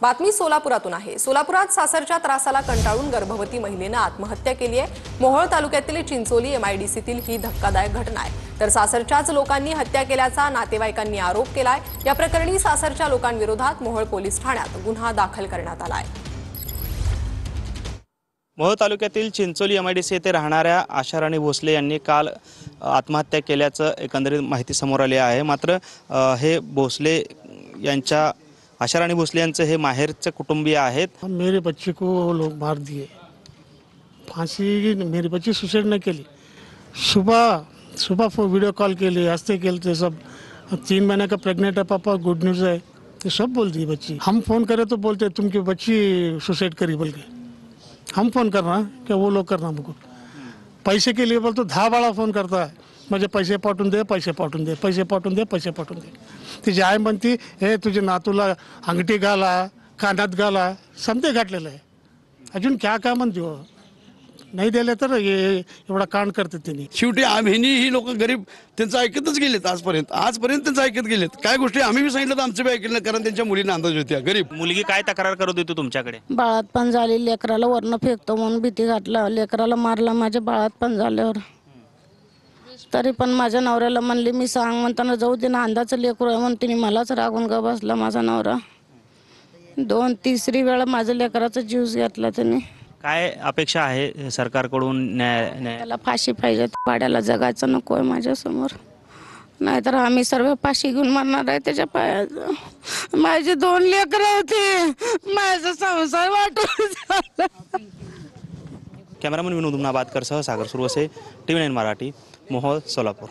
बातमी सोलापुरातून आहे। सोलापुरात सासरच्या त्रासाला कंटाळून गर्भवती महिलेने आत्महत्या केली आहे। मोहोळ तालुक्यातील चिंचोली एमआयडीसीतील ही धक्कादायक घटना आहे। तर सासरच्याच लोकांनी हत्या केल्याचा नातेवाईकांनी आरोप केलाय। या प्रकरणी सासरच्या लोकांविरोधात मोहोळ पोलीस ठाण्यात गुन्हा दाखल करण्यात आलाय। मोहोळ तालुक्यातील चिंचोली एमआयडीसी येथे राहणाऱ्या आशाराणी भोसले यांनी काल आत्महत्या केल्याचं एकंदरीत माहिती समोर आली आहे। मात्र हे भोसले यांच्या आशाराणी भोसले यांचे हे माहेरचे कुटुंबीय आहेत। मेरे बच्चे को वो लोग मार दिए, फांसी मेरी बच्ची सुसाइड नहीं केली। सुबह वीडियो कॉल के लिए हंसते खेलते सब 3 महीने का प्रेग्नेंट है पापा, गुड न्यूज़ है, तो सब बोल दी बच्ची। हम फोन करे तो बोलते तुमकी बच्ची सुसाइड करी बोल के। हम फोन करना क्या वो लोग करना हमको पैसे के लिए बोल तो 10 बाळा फोन करता है, मुझे पैसे पाठवून दे, पैसे पाठवून दे, पैसे पाठवून दे, पैसे पाठवून दे। तिची आई म्हणती हे तुझे नातूला अंगठी घाला, कानात घाला, समते घातलेलं आहे, अजून क्या काय म्हणते हो, नाही दिले तर एवढा कांड करते त्यांनी। शेवटी आम्ही ही लोक गरीब त्यांचं ऐकतच गेलेत आजपर्यंत त्यांचं ऐकत गेलेत। काय गोष्टी आम्ही बी सांगितलं तर आमचं बी ऐकलं, कारण त्यांच्या मुलींना अंदाज होत्या। गरीब मुलगी काय तक्रार करत होती तुमच्याकडे? बाळात पण झाली, लेकराला वरनं फेकतो म्हणून भीती घातला, लेकराला मारला माझ्या बाळात पण झाल्यावर। तरी पण माझ्या नवऱ्याला म्हणले मी सांग म्हणताना जाऊ दे ना, अंदाचं लेकरू आहे म्हणून तिने मलाच रागून ग बसला माझा नवरा। 2-3 वेळा माझ्या लेकराचा जीव घेतला त्याने। काय अपेक्षा आहे सरकारकडून? न्याय त्याला फाशी पाहिजे, पाड्याला जगायचं नको आहे माझ्यासमोर, नाहीतर आम्ही सर्व फाशी घेऊन मरणार आहे त्याच्या पायाचं। माझे 2 लेकरं होते, माझा संसार वाटून झाला। कॅमेरामन विनोद उमनाबादकर सह सागर सुरवसे, TV9 मराठी, मोहोळ, सोलापूर।